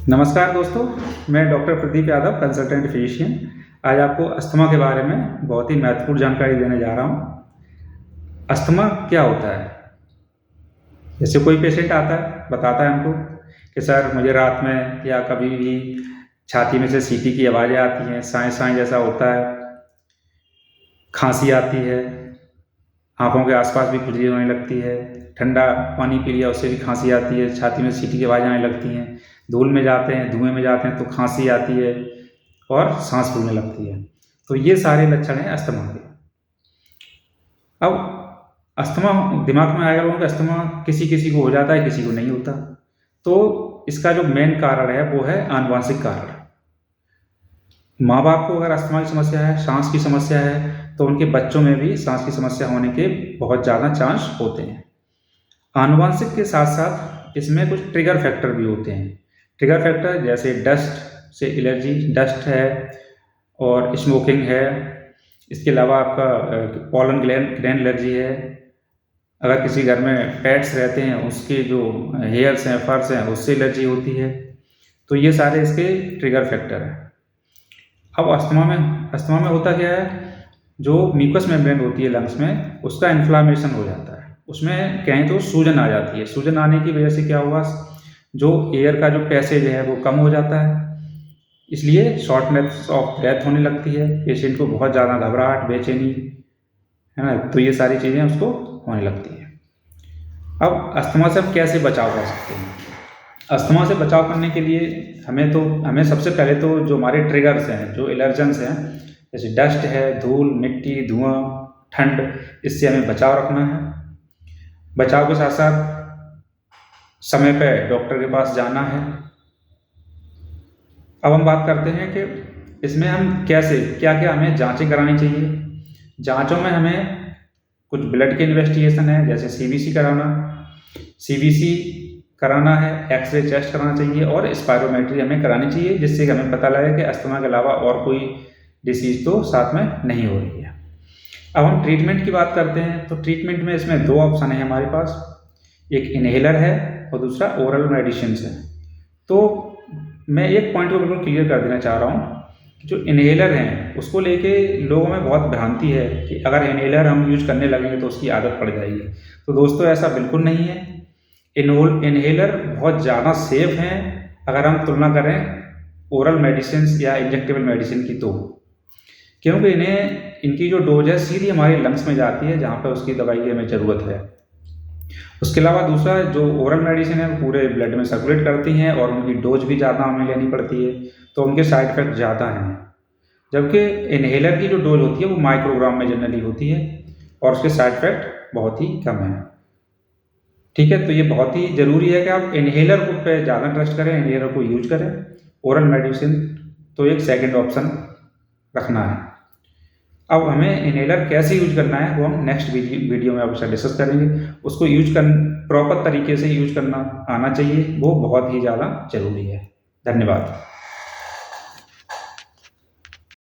नमस्कार दोस्तों, मैं doctor Pradeep Yadav, consultant physician. आज आपको अस्थमा के बारे में बहुत ही महत्वपूर्ण जानकारी देने जा रहा हूँ। अस्थमा क्या होता है? जैसे कोई पेशेंट आता है, बताता है हमको कि सर मुझे रात में या कभी भी छाती में से सीटी की आवाज़ें आती हैं, साँय-साँय जैसा होता है, खाँसी आती है, आँखों के आसपास भी खुजली होने लगती है, ठंडा पानी पी लिया उससे भी खाँसी आती है, छाती में सीटी की आवाज़ें आने लगती हैं, धूल में जाते हैं, धुएँ में जाते हैं तो खाँसी आती है और सांस फूलने लगती है। तो ये सारे लक्षण हैं अस्थमा के। अब अस्थमा दिमाग में आएगा लोगों को, अस्थमा किसी-किसी को हो जाता है, किसी को नहीं होता। तो इसका जो मेन कारण है वो है आनुवंशिक कारण। माँ-बाप को अगर अस्थमा की समस्या है, साँस की समस्या है, तो उनके बच्चों में भी सांस की समस्या होने के बहुत ज़्यादा चांस होते हैं। आनुवंशिक के साथ-साथ इसमें कुछ ट्रिगर फैक्टर भी होते हैं। ट्रिगर फैक्टर जैसे डस्ट से एलर्जी, डस्ट है और स्मोकिंग है। इसके अलावा आपका पॉलन ग्लैंड एलर्जी है। अगर किसी घर में पेट्स रहते हैं, उसके जो हेयर्स हैं, फर्स हैं, उससे एलर्जी होती है। तो ये सारे इसके ट्रिगर फैक्टर हैं। अब अस्थमा में होता क्या है, जो म्यूकस मेम्ब्रेन होती है लंग्स में, उसका इन्फ्लामेशन हो जाता है। उसमें कहें तो सूजन आ जाती है। सूजन आने की वजह से क्या हुआ, जो एयर का जो पैसेज है वो कम हो जाता है, इसलिए शॉर्टनेस ऑफ ब्रेथ होने लगती है। पेशेंट को बहुत ज़्यादा घबराहट, बेचैनी, है ना, तो ये सारी चीज़ें उसको होने लगती हैं। अब अस्थमा से हम कैसे बचाव कर सकते हैं? अस्थमा से बचाव करने के लिए हमें सबसे पहले तो जो हमारे ट्रिगर्स हैं, जो एलर्जेंस हैं, जैसे डस्ट है, धूल, मिट्टी, धुआं, ठंड, इससे हमें बचाव रखना है। बचाव के साथ-साथ समय पे डॉक्टर के पास जाना है। अब हम बात करते हैं कि इसमें हम क्या-क्या हमें जाँचें करानी चाहिए। जाँचों में हमें कुछ ब्लड के इन्वेस्टिगेशन है, जैसे सीबीसी कराना है, एक्स-रे चेस्ट कराना चाहिए और स्पायरोमेट्री हमें करानी चाहिए, जिससे कि हमें पता लगे कि अस्थमा के अलावा और कोई डिसीज़ तो साथ में नहीं हो रही है। अब हम ट्रीटमेंट की बात करते हैं, तो ट्रीटमेंट में इसमें 2 ऑप्शन है हमारे पास। एक इन्हेलर है और दूसरा ओरल मेडिसिन्स है। तो मैं एक पॉइंट को बिल्कुल क्लियर कर देना चाह रहा हूँ कि जो इन्हेलर हैं, उसको लेके लोगों में बहुत भ्रांति है कि अगर इन्हेलर हम यूज़ करने लगेंगे तो उसकी आदत पड़ जाएगी। तो दोस्तों ऐसा बिल्कुल नहीं है। इन्हेलर बहुत ज़्यादा सेफ हैं अगर हम तुलना करें ओरल मेडिसिन्स या इंजेक्टेबल मेडिसिन की, तो क्योंकि इनकी जो डोज है सीधी हमारे लंग्स में जाती है, जहाँ पे उसकी दवाई की हमें ज़रूरत है। उसके अलावा दूसरा जो ओरल मेडिसिन है वो पूरे ब्लड में सर्कुलेट करती हैं और उनकी डोज भी ज़्यादा हमें लेनी पड़ती है, तो उनके साइड इफ़ेक्ट ज़्यादा हैं। जबकि इन्हेलर की जो डोज होती है वो माइक्रोग्राम में जनरली होती है और उसके साइड इफ़ेक्ट बहुत ही कम हैं। ठीक है, तो ये बहुत ही ज़रूरी है कि आप इन्हेलर को पे ज़्यादा ट्रस्ट करें, इन्हेलर को यूज करें। ओरल मेडिसिन तो एक सेकंड ऑप्शन रखना है। अब हमें इन्हेलर कैसे यूज करना है वो हम नेक्स्ट वीडियो में आपके साथ डिस्कस करेंगे। उसको प्रॉपर तरीके से यूज करना आना चाहिए, वो बहुत ही ज़्यादा ज़रूरी है। धन्यवाद।